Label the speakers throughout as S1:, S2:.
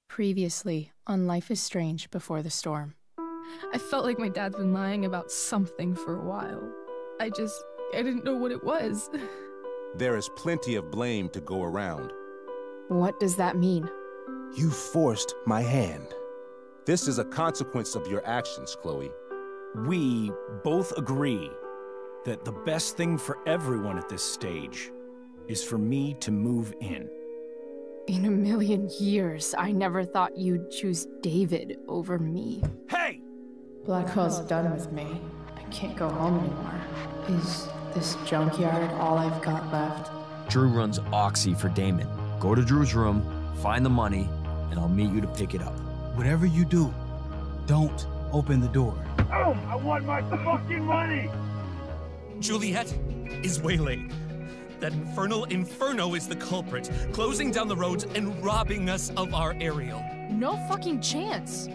S1: Previously on Life is Strange Before the Storm. I felt like my dad's been lying about something for a while. I didn't know what it was.
S2: There is plenty of blame to go around.
S1: What does that mean?
S2: You forced my hand. This is a consequence of your actions, Chloe.
S3: We both agree that the best thing for everyone at this stage is for me to move in.
S1: In a million years, I never thought you'd choose David over me.
S3: Hey!
S1: Blackwell's done with me. I can't go home anymore. Is this junkyard all I've got left?
S4: Drew runs Oxy for Damon. Go to Drew's room, find the money, and I'll meet you to pick it up.
S5: Whatever you do, don't open the door.
S6: Oh, I want my fucking money!
S7: Juliet is waylaid. That infernal Inferno is the culprit, closing down the roads and robbing us of our Ariel.
S1: No fucking chance.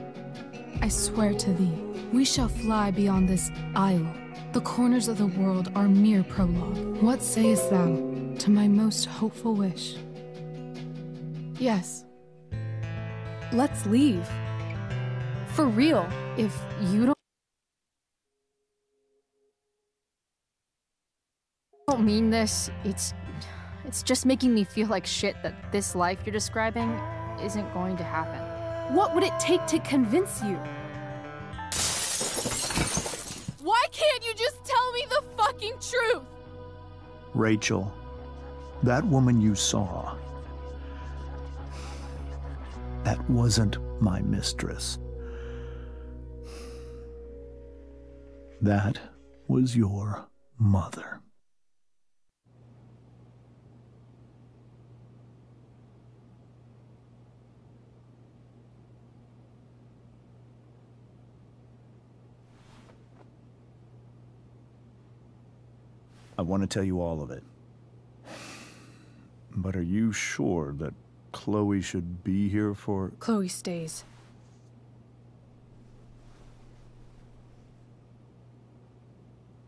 S8: I swear to thee, we shall fly beyond this isle. The corners of the world are mere prologue. What sayest thou to my most hopeful wish?
S1: Yes. Let's leave. For real, if you don't mean this, it's just making me feel like shit that this life you're describing isn't going to happen. What would it take to convince you? Why can't you just tell me the fucking truth?
S9: Rachel, that woman you saw, that wasn't my mistress. That was your mother. I want to tell you all of it. But are you sure that Chloe should be here for...
S8: Chloe stays.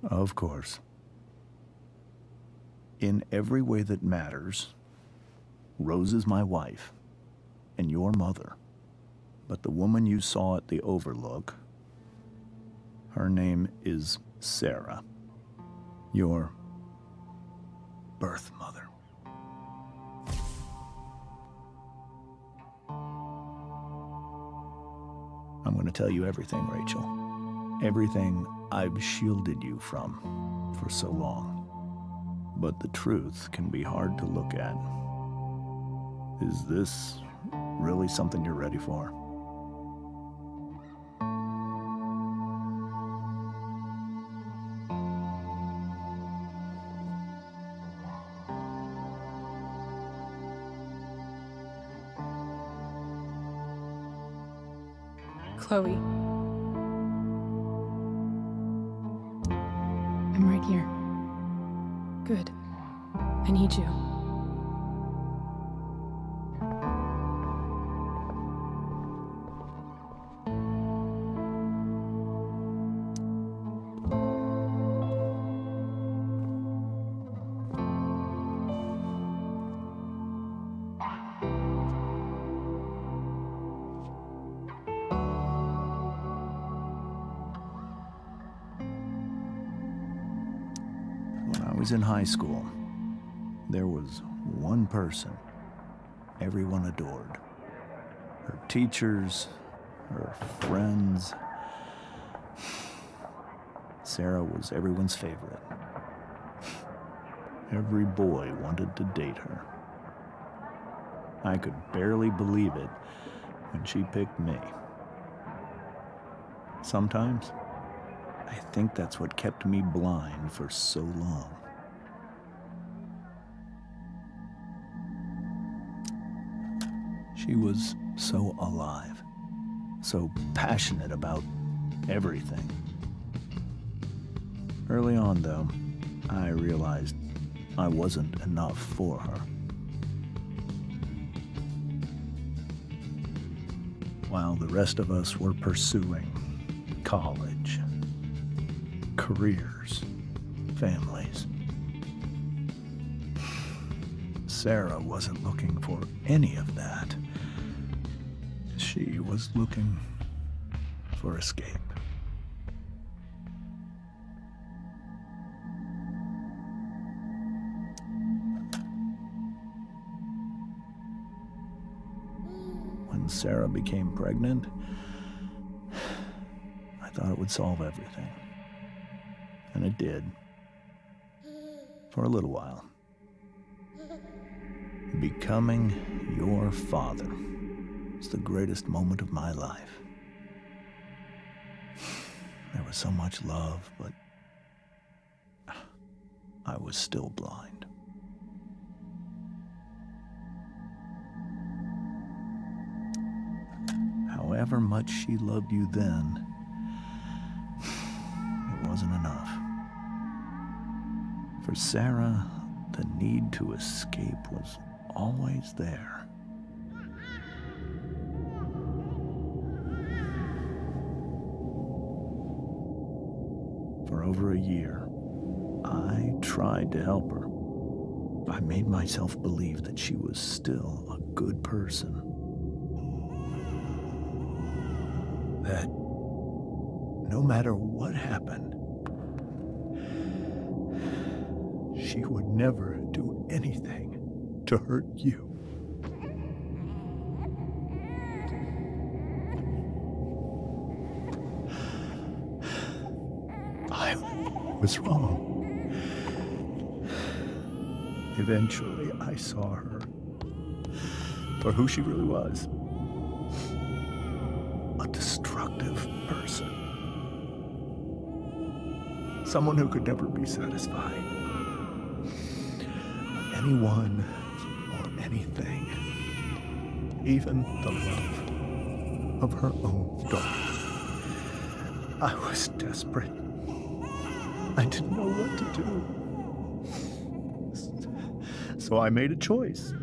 S9: Of course. In every way that matters, Rose is my wife and your mother. But the woman you saw at the Overlook, her name is Sarah. Your birth mother. I'm going to tell you everything, Rachel. Everything I've shielded you from for so long. But the truth can be hard to look at. Is this really something you're ready for?
S8: Chloe. I'm right here. Good. I need you.
S9: When I was in high school, there was one person everyone adored. Her teachers, her friends. Sarah was everyone's favorite. Every boy wanted to date her. I could barely believe it when she picked me. Sometimes, I think that's what kept me blind for so long. She was so alive, so passionate about everything. Early on, though, I realized I wasn't enough for her. While the rest of us were pursuing college, careers, families, Sarah wasn't looking for any of that. She was looking for escape. When Sarah became pregnant, I thought it would solve everything. And it did. For a little while. Becoming your father was the greatest moment of my life. There was so much love, but I was still blind. However much she loved you then, it wasn't enough. For Sarah, the need to escape was always there. For over a year, I tried to help her. I made myself believe that she was still a good person. That no matter what happened, she would never do anything to hurt you. I was wrong. Eventually, I saw her for who she really was. A destructive person. Someone who could never be satisfied. Anyone or anything. Even the love of her own daughter. I was desperate. I didn't know what to do. So I made a choice.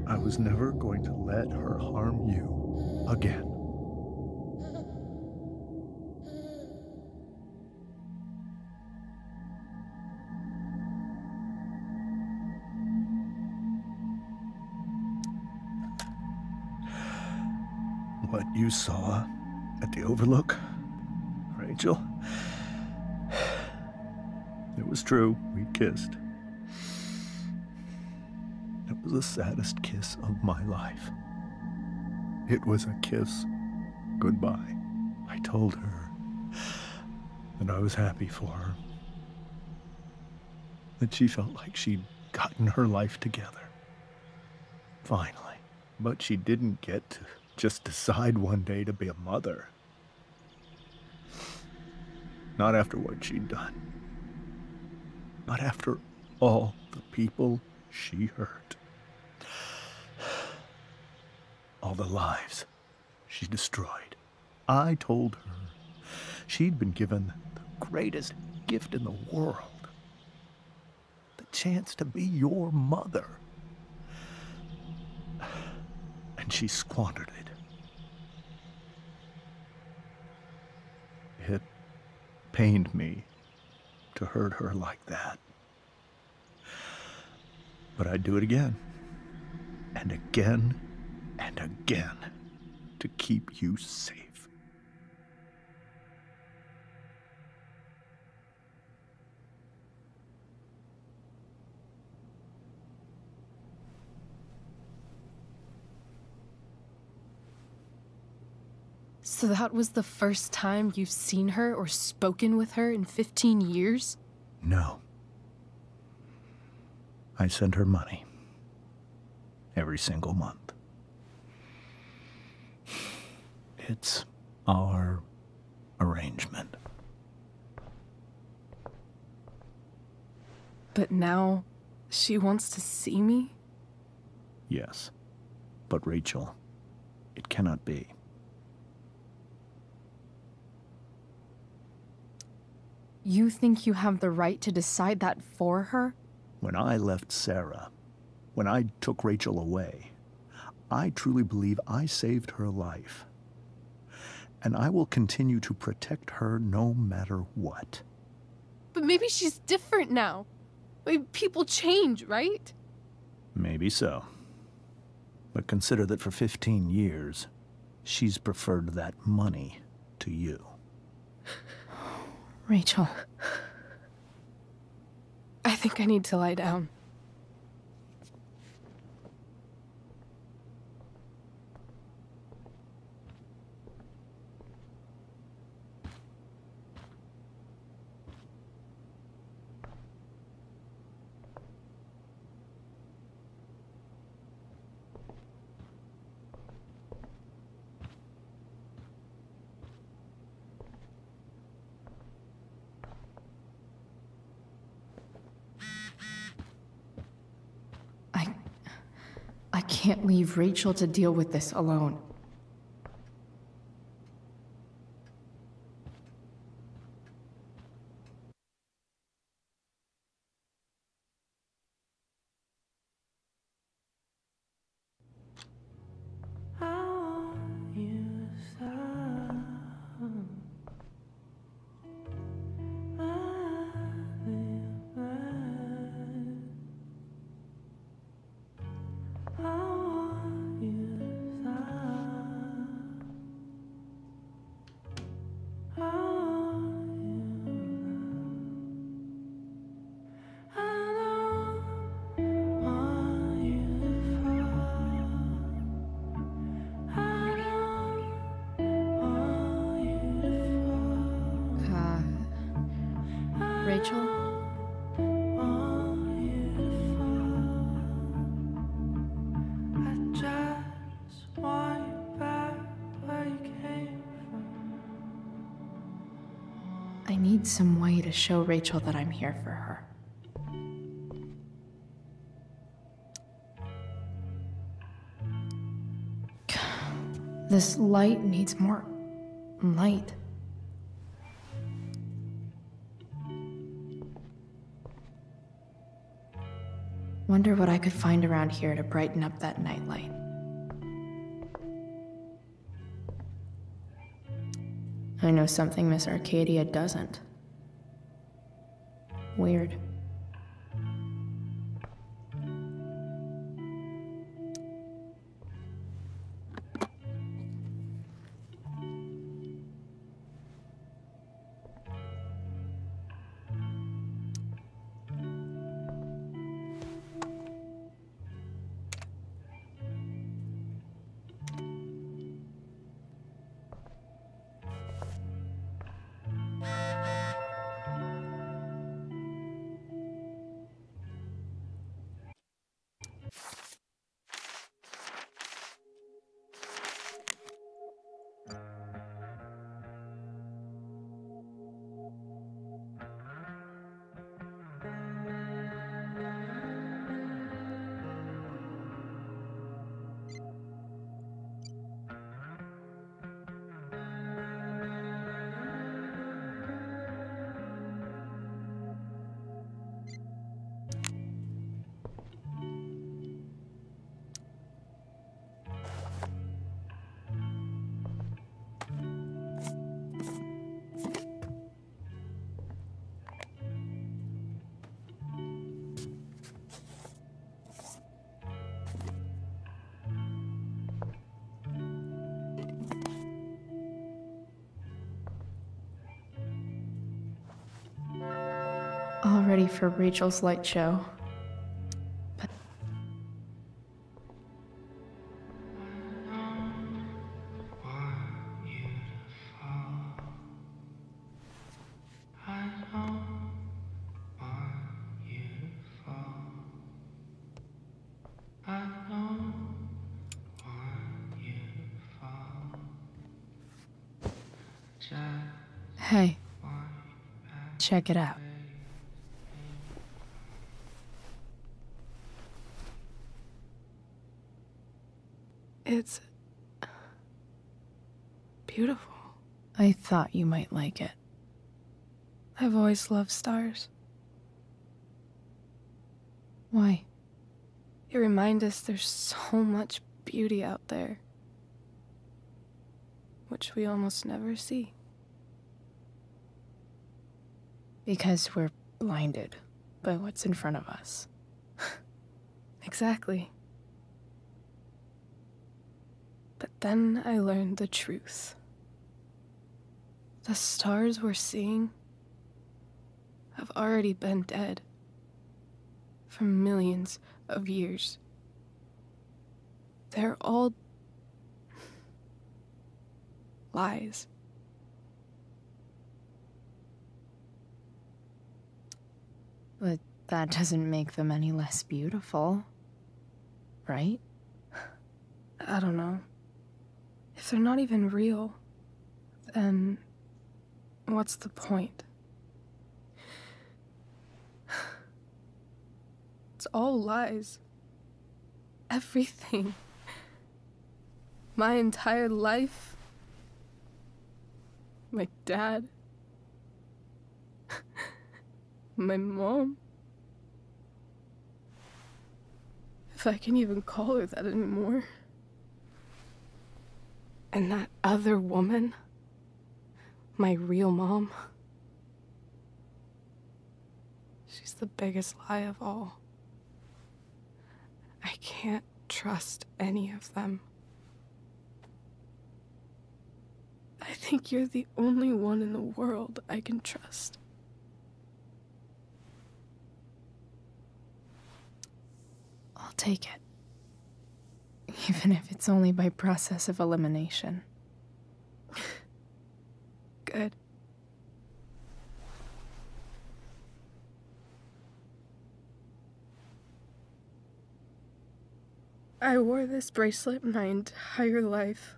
S9: I was never going to let her harm you again. What you saw at the Overlook, Rachel, it was true. We kissed. It was the saddest kiss of my life. It was a kiss goodbye. I told her that I was happy for her. That she felt like she'd gotten her life together. Finally. But she didn't get to just decide one day to be a mother. Not after what she'd done. Not after all the people she hurt. All the lives she destroyed. I told her she'd been given the greatest gift in the world. The chance to be your mother. And she squandered it. It pained me to hurt her like that. But I'd do it again. And again. And again. To keep you safe.
S8: So that was the first time you've seen her or spoken with her in 15 years?
S9: No. I send her money. Every single month. It's our arrangement.
S8: But now, she wants to see me?
S9: Yes. But Rachel, it cannot be.
S8: You think you have the right to decide that for her?
S9: When I left Sarah, when I took Rachel away, I truly believe I saved her life. And I will continue to protect her no matter what.
S8: But maybe she's different now. Maybe people change, right?
S9: Maybe so. But consider that for 15 years, she's preferred that money to you.
S8: Rachel. I think I need to lie down. I can't leave Rachel to deal with this alone. Rachel? I need some way to show Rachel that I'm here for her. This light needs more light. Wonder what I could find around here to brighten up that nightlight. I know something Miss Arcadia doesn't. Weird. All ready for Rachel's light show. But Hey, check it out. It's beautiful. I thought you might like it. I've always loved stars. Why? You remind us there's so much beauty out there, which we almost never see. Because we're blinded by what's in front of us. Exactly. But then I learned the truth. The stars we're seeing have already been dead for millions of years. They're all lies. But that doesn't make them any less beautiful, right? I don't know. If they're not even real, then what's the point? It's all lies. Everything. My entire life. My dad. My mom. If I can even call her that anymore. And that other woman, my real mom, she's the biggest lie of all. I can't trust any of them. I think you're the only one in the world I can trust. I'll take it. Even if it's only by process of elimination. Good. I wore this bracelet my entire life.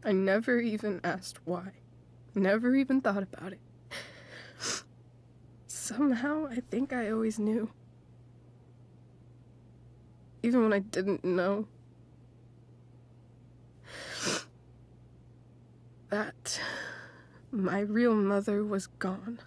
S8: I never even asked why. Never even thought about it. Somehow, I think I always knew. Even when I didn't know. That my real mother was gone.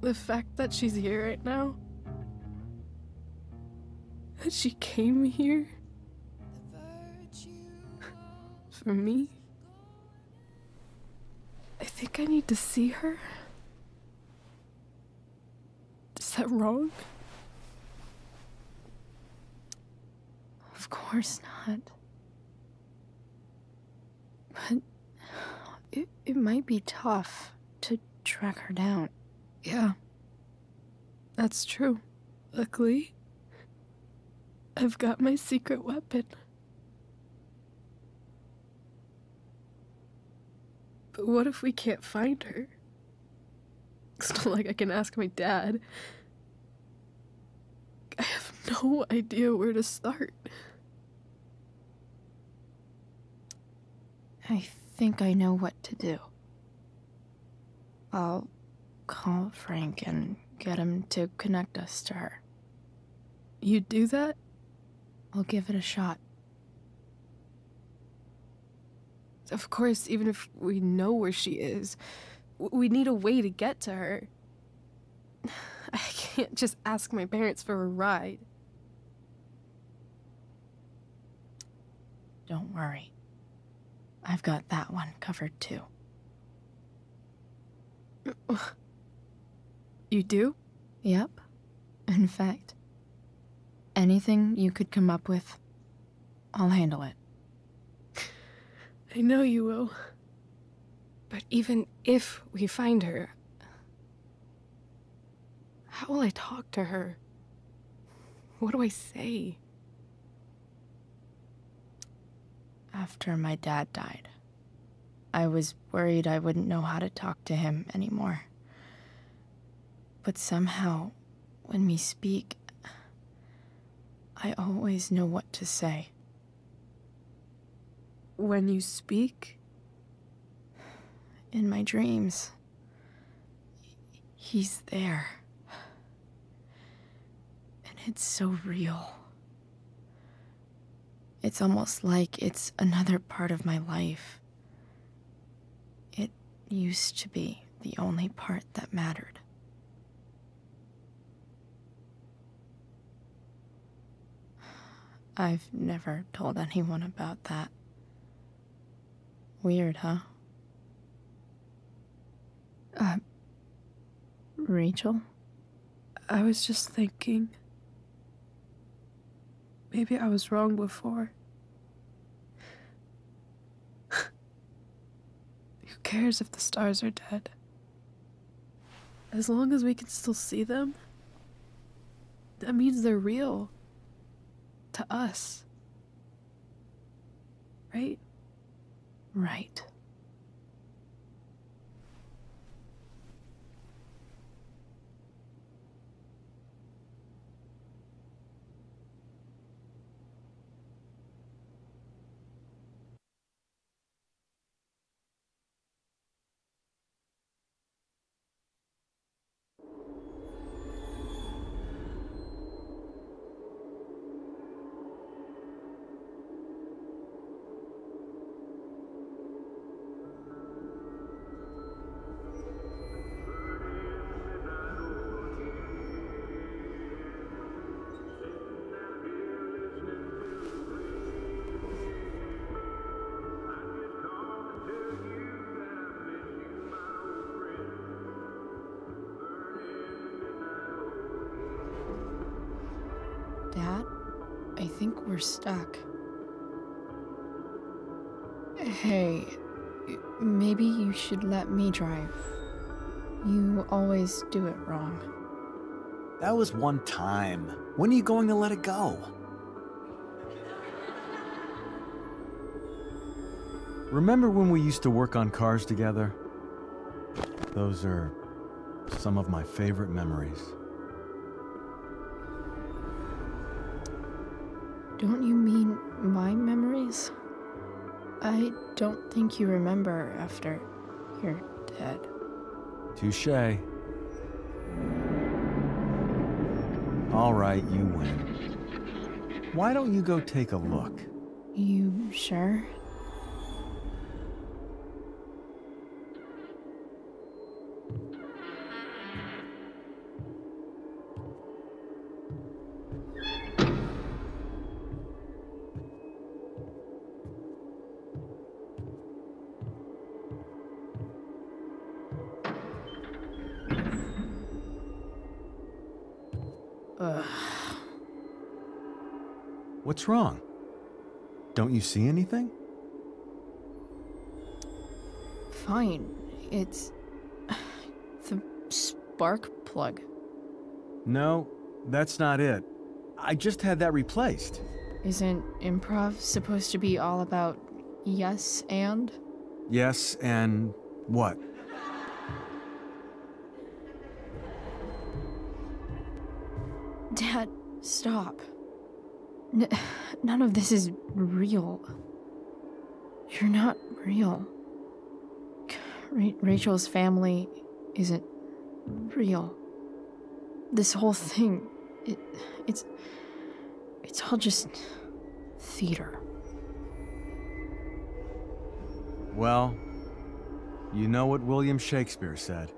S8: The fact that she's here right now, that she came here for me, I think I need to see her. Is that wrong? Of course not. But it might be tough to track her down. Yeah, that's true. Luckily, I've got my secret weapon. But what if we can't find her? It's not like I can ask my dad. I have no idea where to start. I think I know what to do. I'll call Frank and get him to connect us to her. You'd do that? I'll give it a shot. Of course, even if we know where she is, we need a way to get to her. I can't just ask my parents for a ride. Don't worry. I've got that one covered too. You do? Yep. In fact, anything you could come up with, I'll handle it. I know you will. But even if we find her, How will I talk to her? What do I say? After my dad died, I was worried I wouldn't know how to talk to him anymore. But somehow, when we speak, I always know what to say. When you speak? In my dreams. He's there. And it's so real. It's almost like it's another part of my life. It used to be the only part that mattered. I've never told anyone about that. Weird, huh? Rachel?
S10: I was just thinking. Maybe I was wrong before. Who cares if the stars are dead? As long as we can still see them, that means they're real. To us. Right?
S8: Right. Dad, I think we're stuck. Hey, maybe you should let me drive. You always do it wrong.
S11: That was one time. When are you going to let it go?
S12: Remember when we used to work on cars together? Those are some of my favorite memories.
S8: Don't you mean my memories? I don't think you remember after you're dead.
S12: Touché. All right, you win. Why don't you go take a look?
S8: You sure?
S12: What's wrong? Don't you see anything?
S8: Fine. It's the spark plug.
S12: No, that's not it. I just had that replaced.
S8: Isn't improv supposed to be all about yes and?
S12: Yes, and what?
S8: Dad, stop. None of this is real. You're not real. Rachel's family isn't real. This whole thing, it's all just theater.
S12: Well, you know what William Shakespeare said.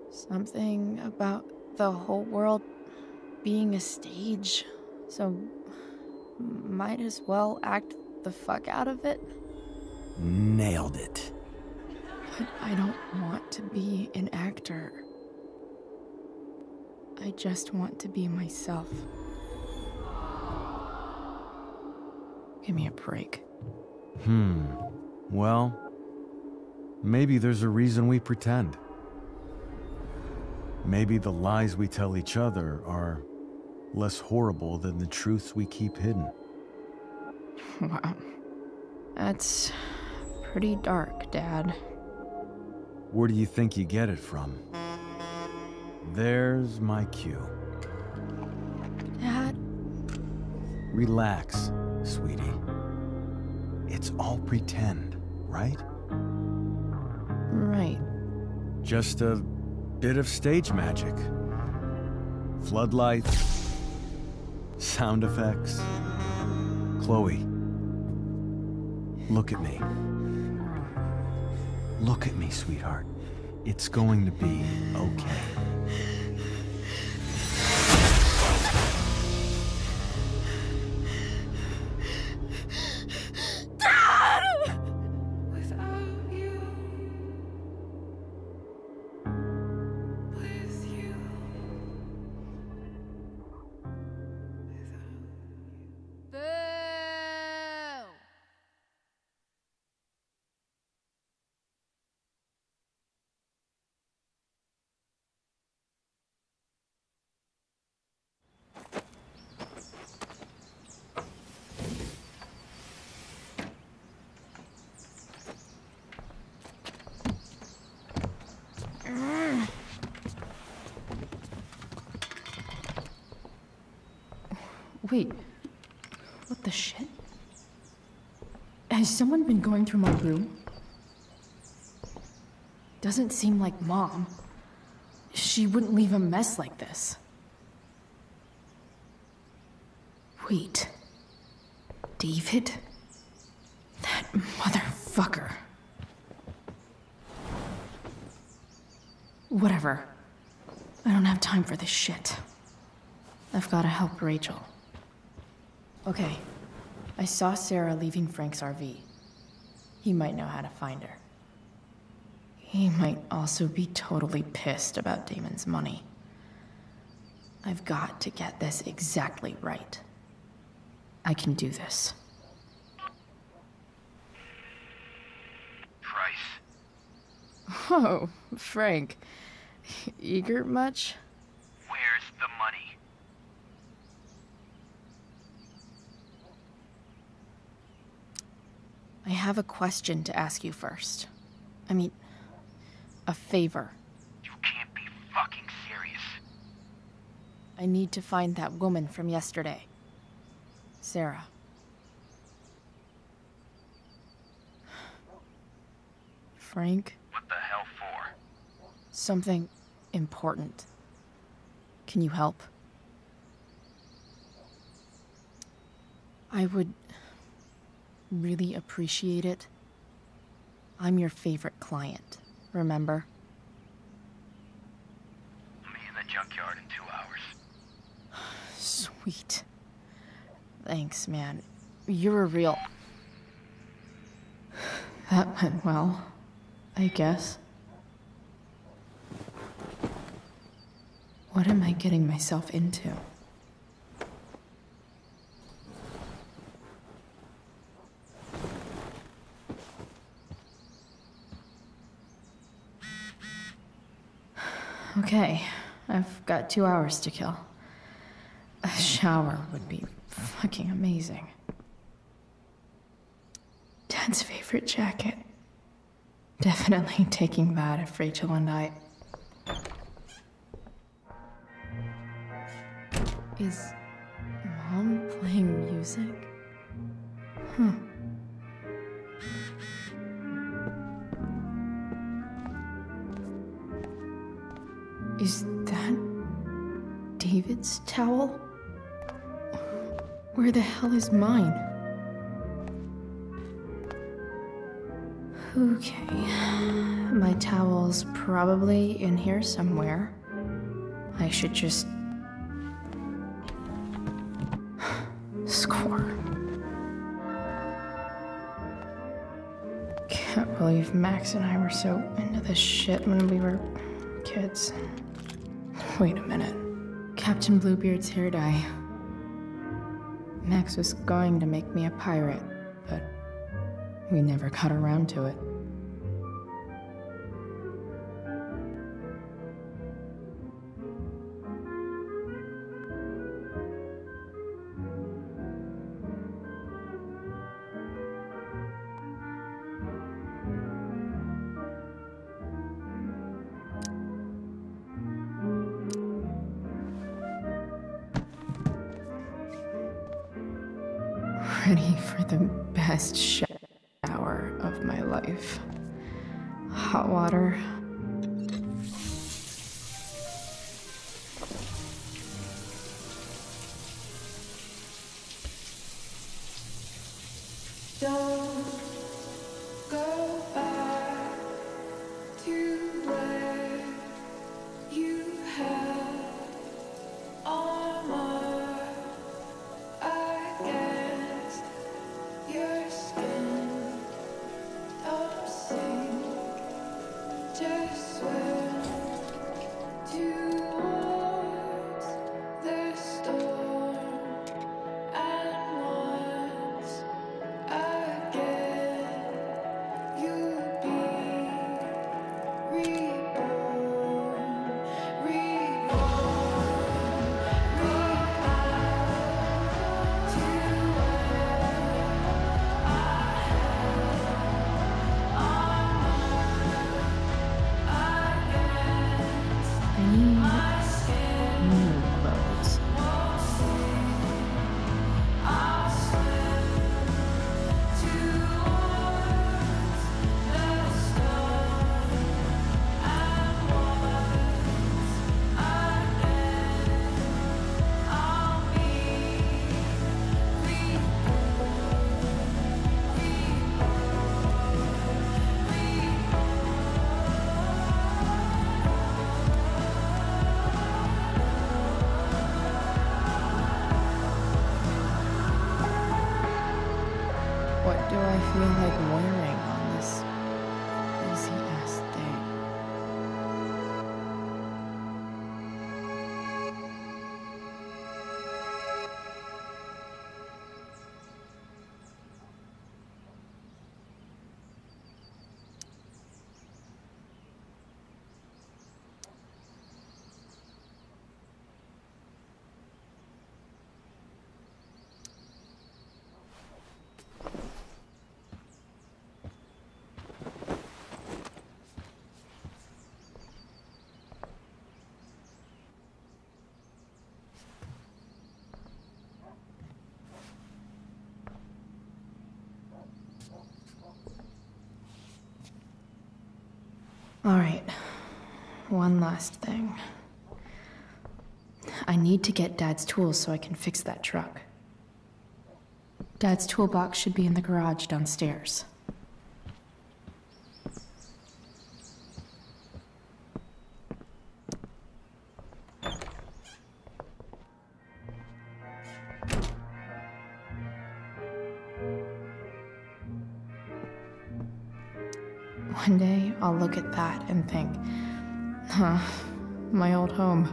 S8: Something about the whole world being a stage, so might as well act the fuck out of it.
S11: Nailed it.
S8: But I don't want to be an actor. I just want to be myself. Give me a break.
S12: Well, maybe there's a reason we pretend. maybe the lies we tell each other are less horrible than the truths we keep hidden.
S8: Wow. That's pretty dark, Dad.
S12: Where do you think you get it from? There's my cue.
S8: Dad?
S12: Relax, sweetie. It's all pretend, right?
S8: Right.
S12: Just a bit of stage magic. Floodlights, sound effects. Chloe, look at me. Look at me, sweetheart. It's going to be okay.
S1: Wait, what the shit? Has someone been going through my room? Doesn't seem like Mom. She wouldn't leave a mess like this. Wait. David? That motherfucker. Whatever. I don't have time for this shit. I've gotta help Rachel. Okay. I saw Sarah leaving Frank's RV. He might know how to find her. He might also be totally pissed about Damon's money. I've got to get this exactly right. I can do this.
S13: Price.
S8: Oh, Frank. Eager much?
S13: Where's the money?
S8: I have a question to ask you first. I mean, a favor.
S13: You can't be fucking serious.
S8: I need to find that woman from yesterday. Sarah. Frank?
S13: What the hell for?
S8: Something important. Can you help? I would really appreciate it. I'm your favorite client, remember?
S13: I'll be in the junkyard in 2 hours.
S8: Sweet. Thanks, man. You're a real... That went well, I guess. What am I getting myself into? Okay, I've got 2 hours to kill. A shower would be fucking amazing. Dad's favorite jacket. Definitely taking that if Rachel and I... Is Mom playing music? Huh. Is that David's towel? Where the hell is mine? Okay, my towel's probably in here somewhere. I should just... Score. Can't believe Max and I were so into this shit when we were kids. Wait a minute. Captain Bluebeard's hair dye. Max was going to make me a pirate, but we never got around to it.
S1: ready for the best shower of my life. Hot water.
S8: Don't go back to where you had armor against your skin. Don't sink, just swim towards the storm. And once again, you'll be reborn, reborn, to
S1: I need new clothes. What do I feel like wearing on this busy-ass day? All right, one last thing. I need to get Dad's tools so I can fix that truck. Dad's toolbox should be in the garage downstairs. One day, I'll look at that and think, huh, my old home.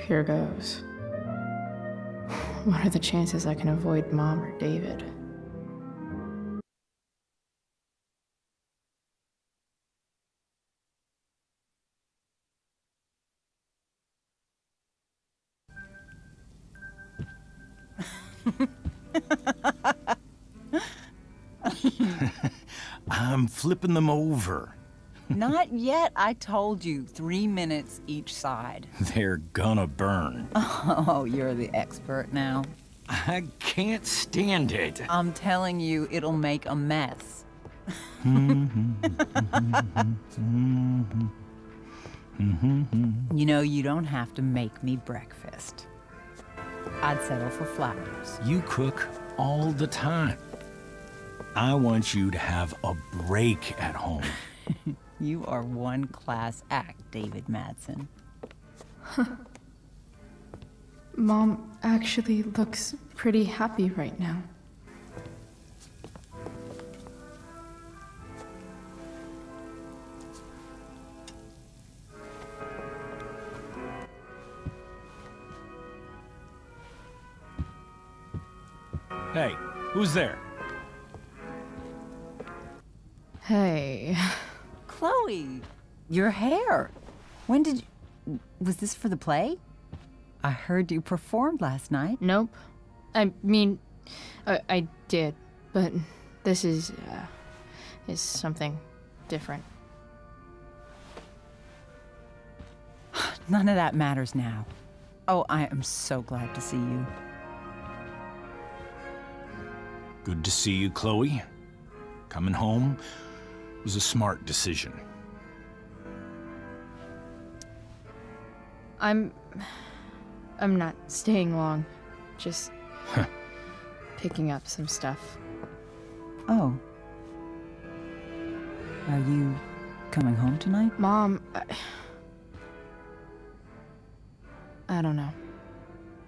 S1: Here goes. What are the chances I can avoid Mom or David?
S3: I'm flipping them over.
S14: Not yet. I told you, 3 minutes each side.
S3: They're gonna burn.
S14: Oh, you're the expert now.
S3: I can't stand it.
S14: I'm telling you, it'll make a mess. You know, you don't have to make me breakfast. I'd settle for flowers.
S3: You cook all the time. I want you to have a break at home.
S14: You are one class act, David Madsen.
S1: Mom actually looks pretty happy right now.
S3: Hey, who's there?
S1: Hey.
S14: Chloe, your hair. When did you... Was this for the play? I heard you performed last night.
S1: Nope. I mean, I did, but this is something different.
S14: None of that matters now. Oh, I am so glad to see you.
S3: Good to see you, Chloe. Coming home was a smart decision.
S1: I'm not staying long. Just picking up some stuff.
S14: Oh. Are you coming home tonight?
S1: Mom, I don't know.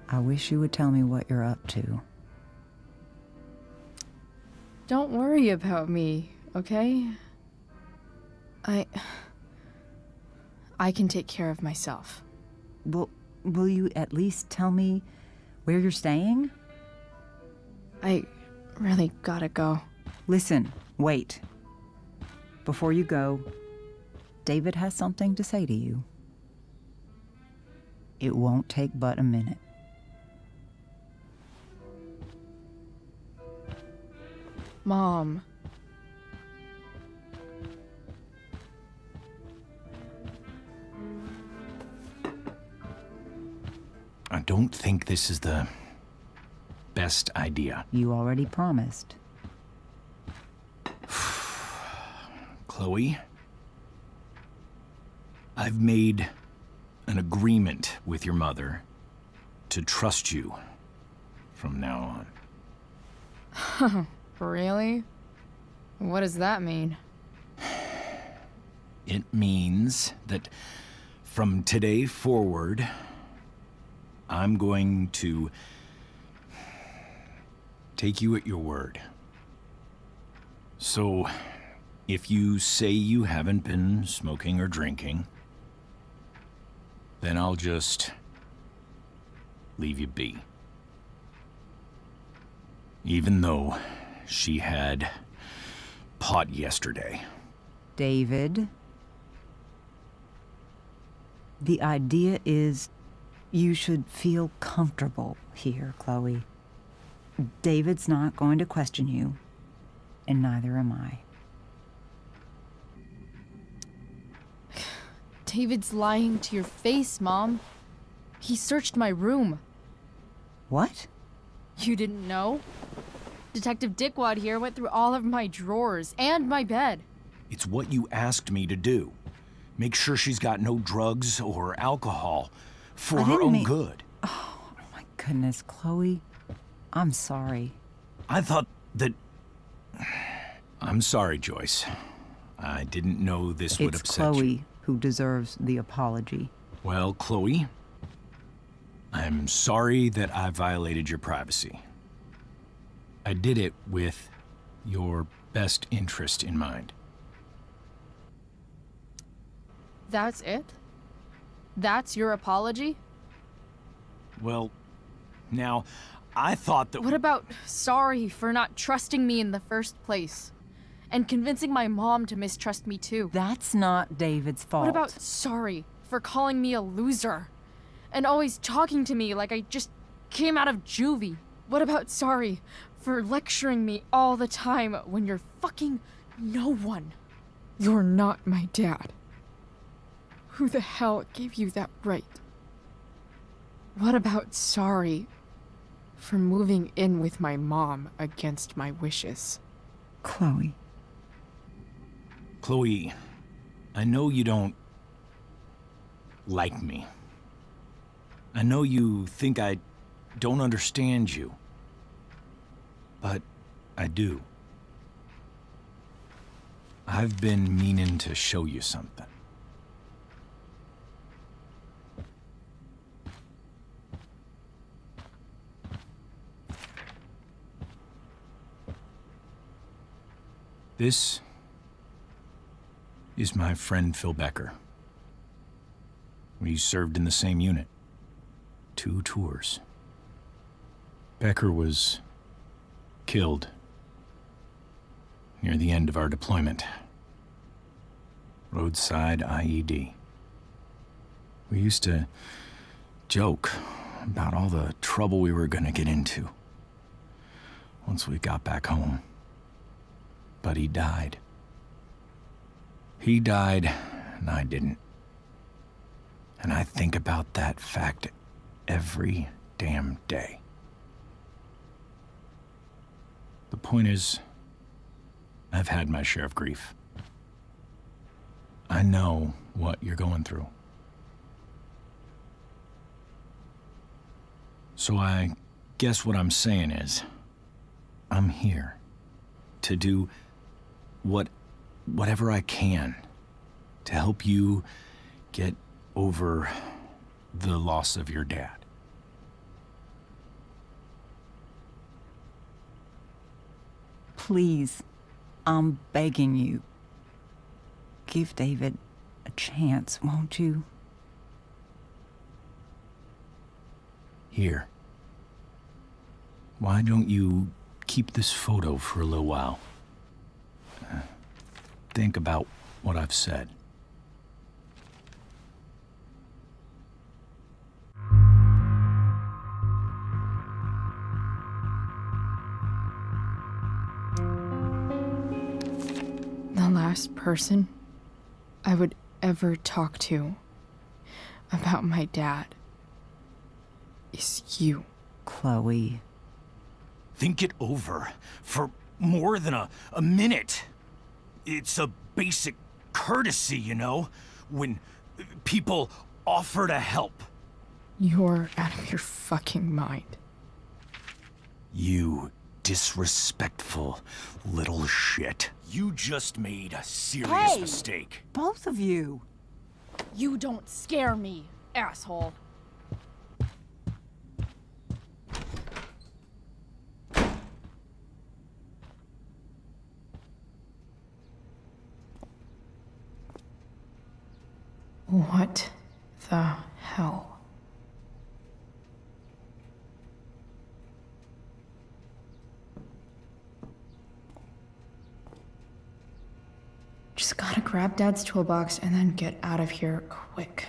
S14: I wish you would tell me what you're up to.
S1: Don't worry about me, okay? I can take care of myself.
S14: Will you at least tell me where you're staying?
S1: I really gotta go.
S14: Listen, wait. Before you go, David has something to say to you. It won't take but a minute.
S1: Mom.
S3: I don't think this is the best idea.
S14: You already promised.
S3: Chloe, I've made an agreement with your mother to trust you from now
S1: on. Really? What does that mean?
S3: It means that from today forward, I'm going to take you at your word. So, if you say you haven't been smoking or drinking, then I'll just leave you be. Even though she had pot yesterday.
S14: David, the idea is you should feel comfortable here, Chloe. David's not going to question you, and neither am I.
S1: David's lying to your face, Mom. He searched my room.
S14: What?
S1: You didn't know? Detective Dickwad here went through all of my drawers and my bed.
S3: It's what you asked me to do. Make sure she's got no drugs or alcohol for her own good.
S14: Oh, my goodness, Chloe. I'm sorry.
S3: I thought that... I'm sorry, Joyce. I didn't know this would upset you.
S14: It's Chloe who deserves the apology.
S3: Well, Chloe, I'm sorry that I violated your privacy. I did it with your best interest in mind.
S1: That's it? That's your apology?
S3: Well, now, I thought that...
S1: What about sorry for not trusting me in the first place? And convincing my mom to mistrust me too?
S14: That's not David's fault.
S1: What about sorry for calling me a loser? And always talking to me like I just came out of juvie? What about sorry for lecturing me all the time when you're fucking no one?
S8: You're not my dad. Who the hell gave you that right? What about sorry for moving in with my mom against my wishes?
S14: Chloe.
S3: Chloe, I know you don't like me. I know you think I don't understand you. But I do. I've been meaning to show you something. This is my friend Phil Becker. We served in the same unit. 2 tours. Becker was killed near the end of our deployment. Roadside IED. We used to joke about all the trouble we were gonna get into once we got back home. But he died. He died, and I didn't. And I think about that fact every damn day. The point is, I've had my share of grief. I know what you're going through. So I guess what I'm saying is, I'm here to do whatever I can to help you get over the loss of your dad.
S14: Please, I'm begging you. Give David a chance, won't you?
S3: Here. Why don't you keep this photo for a little while? Think about what I've said.
S8: The last person I would ever talk to about my dad is you.
S14: Chloe.
S3: Think it over for more than a minute. It's a basic courtesy, you know, when people offer to help.
S8: You're out of your fucking mind.
S3: You disrespectful little shit. You just made a serious mistake.
S14: Both of you.
S1: You don't scare me, asshole.
S8: What the hell? Just gotta grab Dad's toolbox and then get out of here quick.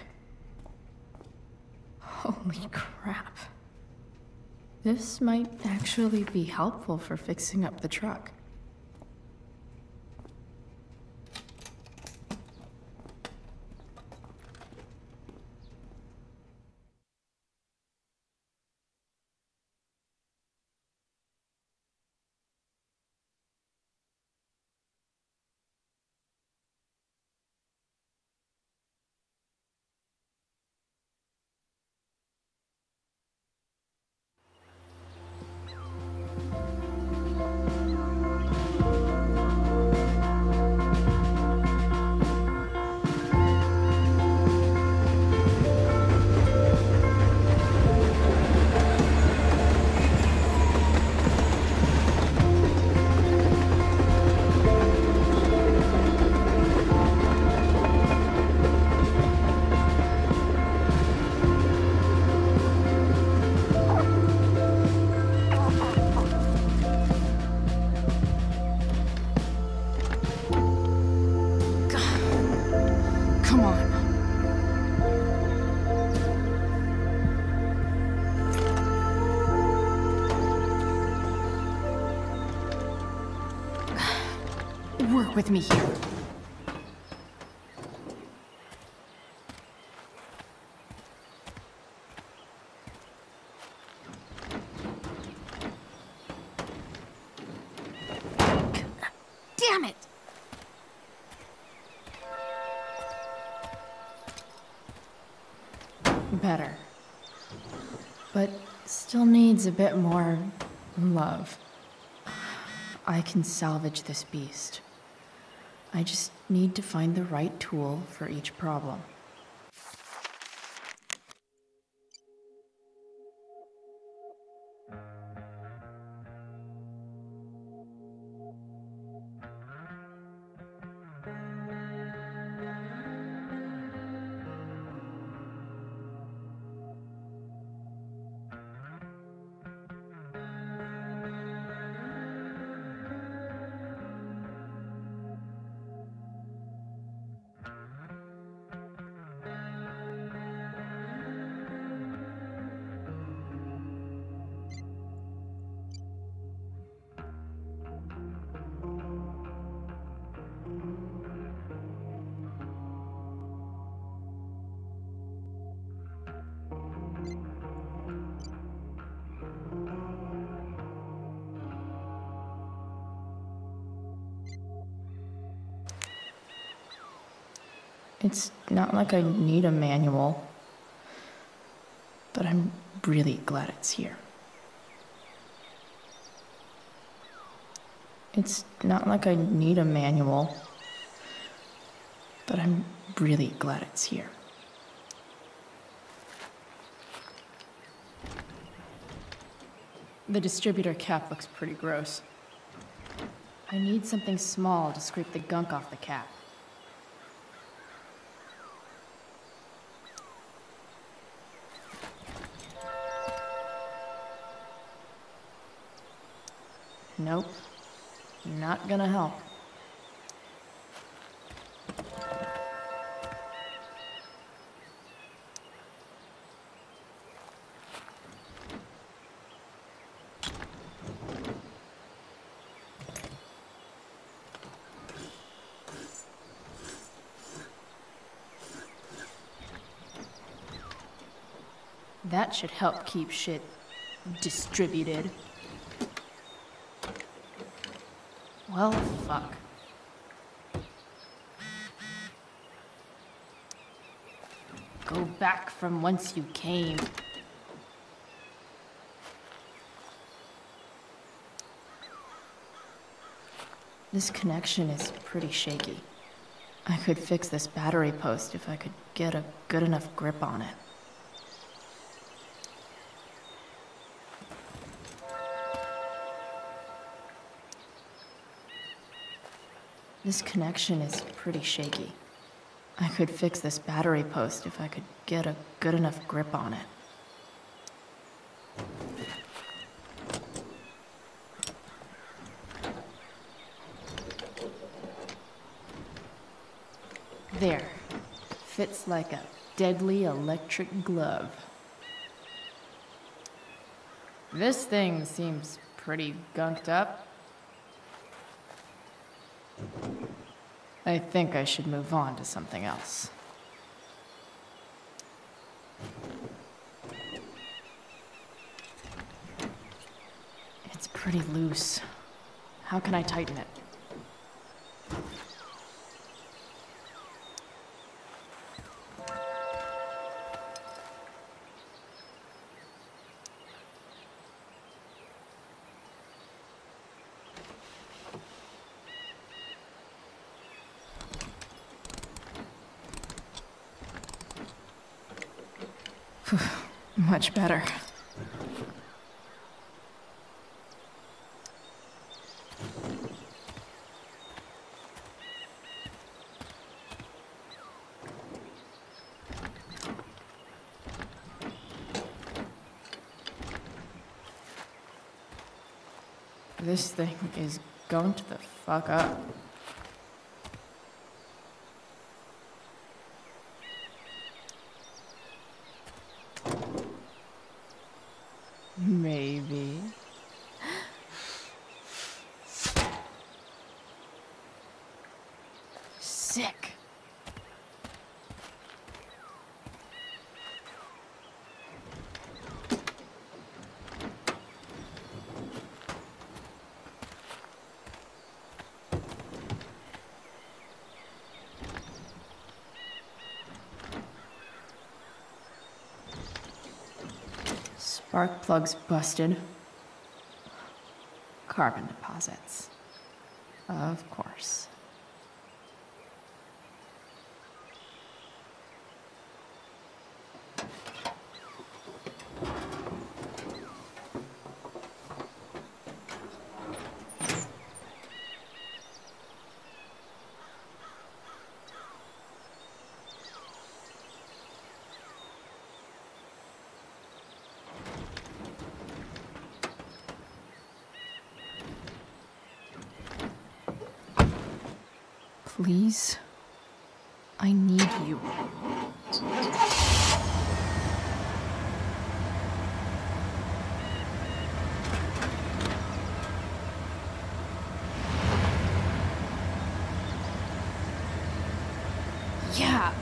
S8: Holy crap. This might actually be helpful for fixing up the truck. Come on. Work with me here. Damn it! Better. But still needs a bit more love. I can salvage this beast. I just need to find the right tool for each problem.
S1: It's not like I need a manual, but I'm really glad it's here. It's not like I need a manual, but I'm really glad it's here. The distributor cap looks pretty gross. I need something small to scrape the gunk off the cap. Nope. Not gonna help. That should help keep shit distributed. Well, fuck. Go back from whence you came. This connection is pretty shaky. I could fix this battery post if I could get a good enough grip on it. This connection is pretty shaky. I could fix this battery post if I could get a good enough grip on it. There. Fits like a deadly electric glove. This thing seems pretty gunked up. I think I should move on to something else. It's pretty loose. How can I tighten it? Much better. This thing is gunked the fuck up. Maybe. Sick. Spark plugs busted. Carbon deposits. Of course. Please, I need you. Yeah.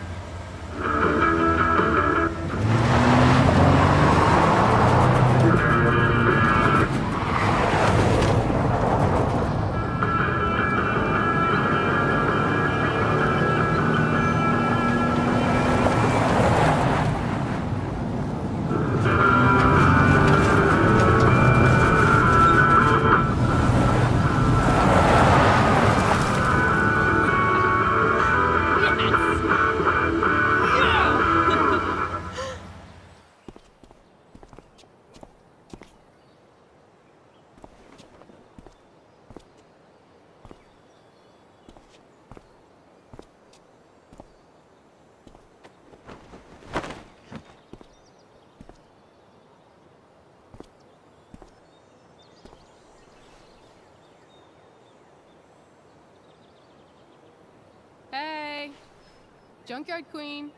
S10: Junkyard Queen.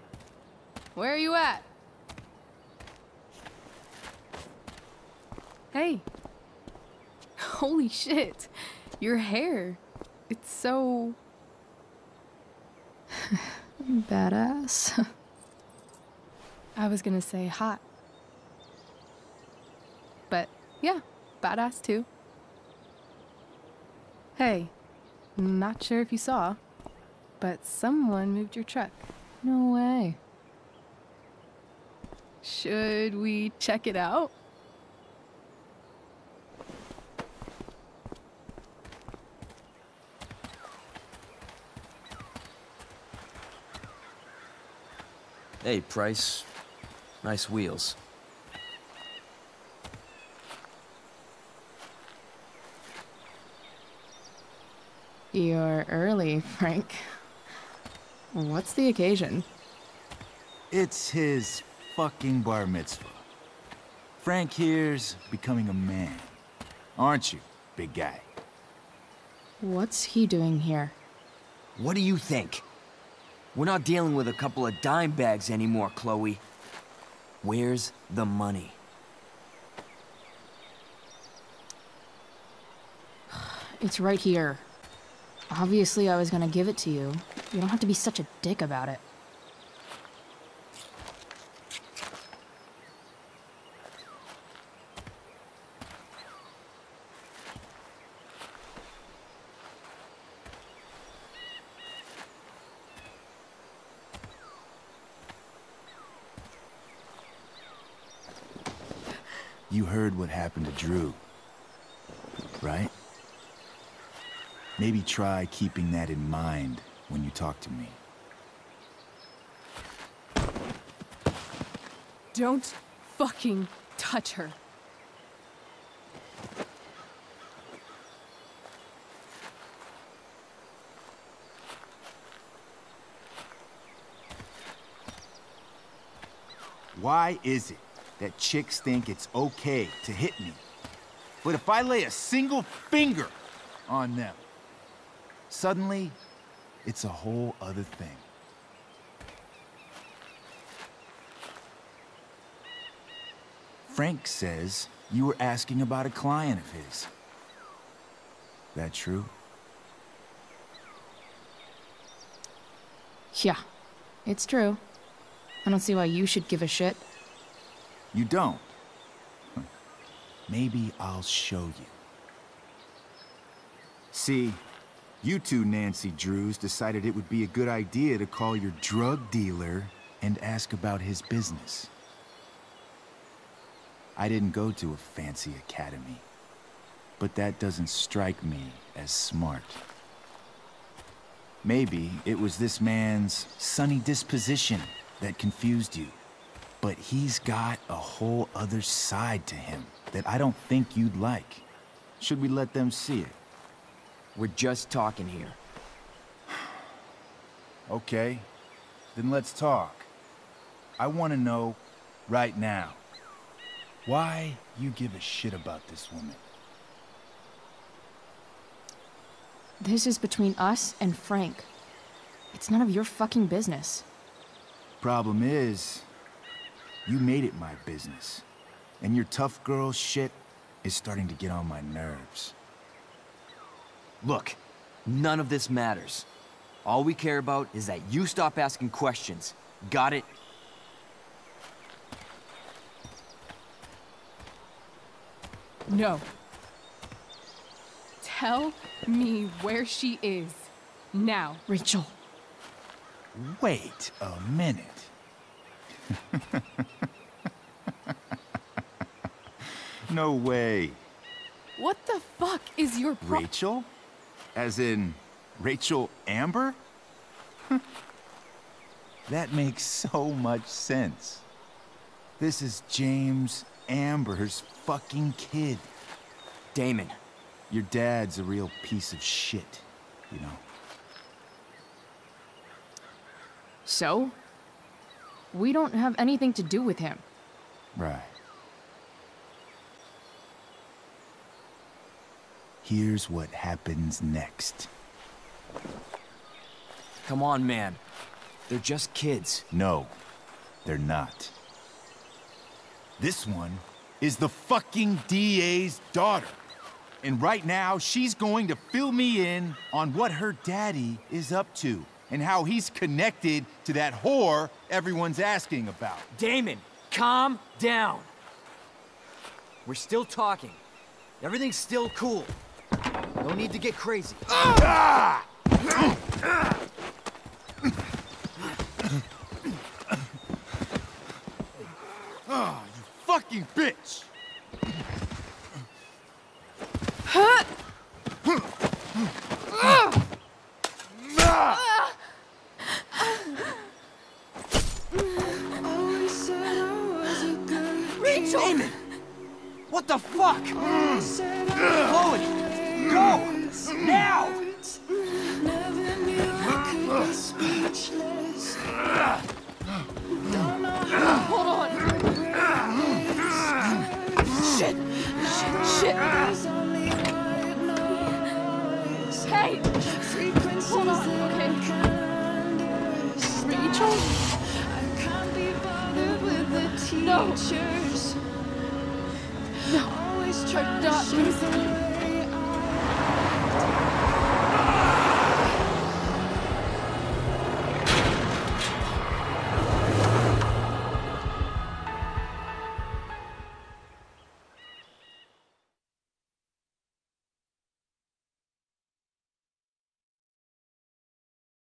S10: Where are you at? Hey. Holy shit. Your hair. It's so...
S8: Badass.
S10: I was gonna say hot. But yeah, badass too. Hey, not sure if you saw, but someone moved your truck.
S8: No way.
S10: Should we check it out?
S4: Hey, Price. Nice wheels.
S1: You're early, Frank. What's the occasion?
S11: It's his fucking bar mitzvah. Frank here's becoming a man. Aren't you, big guy?
S1: What's he doing here?
S4: What do you think? We're not dealing with a couple of dime bags anymore, Chloe. Where's the money?
S1: It's right here. Obviously, I was gonna give it to you. You don't have to be such a dick about it.
S11: You heard what happened to Drew, right? Maybe try keeping that in mind when you talk to me.
S10: Don't fucking touch her.
S11: Why is it that chicks think it's okay to hit me, but if I lay a single finger on them, suddenly it's a whole other thing? Frank says you were asking about a client of his. That true?
S1: Yeah, it's true. I don't see why you should give a shit.
S11: You don't? Maybe I'll show you. See, you two Nancy Drews decided it would be a good idea to call your drug dealer and ask about his business. I didn't go to a fancy academy, but that doesn't strike me as smart. Maybe it was this man's sunny disposition that confused you. But he's got a whole other side to him that I don't think you'd like. Should we let them see it?
S4: We're just talking here.
S11: Okay, then let's talk. I want to know right now why you give a shit about this woman.
S1: This is between us and Frank. It's none of your fucking business.
S11: Problem is, you made it my business. And your tough girl shit is starting to get on my nerves.
S4: Look, none of this matters. All we care about is that you stop asking questions. Got it?
S10: No. Tell me where she is. Now.
S1: Rachel.
S11: Wait a minute. No way.
S10: What the fuck is your
S11: Rachel? As in, Rachel Amber? That makes so much sense. This is James Amber's fucking kid.
S4: Damon.
S11: Your dad's a real piece of shit, you know?
S1: So? We don't have anything to do with him.
S11: Right. Here's what happens next.
S4: Come on, man. They're just kids.
S11: No, they're not. This one is the fucking DA's daughter. And right now, she's going to fill me in on what her daddy is up to and how he's connected to that whore everyone's asking about.
S4: Damon, calm down. We're still talking. Everything's still cool. No need to get crazy.
S11: Ah! Oh, you fucking bitch!
S4: Rachel! Damon! What the fuck? Chloe! Go! Now!
S8: Hold on. Shit! Shit! Hey! Hold on, okay? Rachel? No! No! I'm not losing you.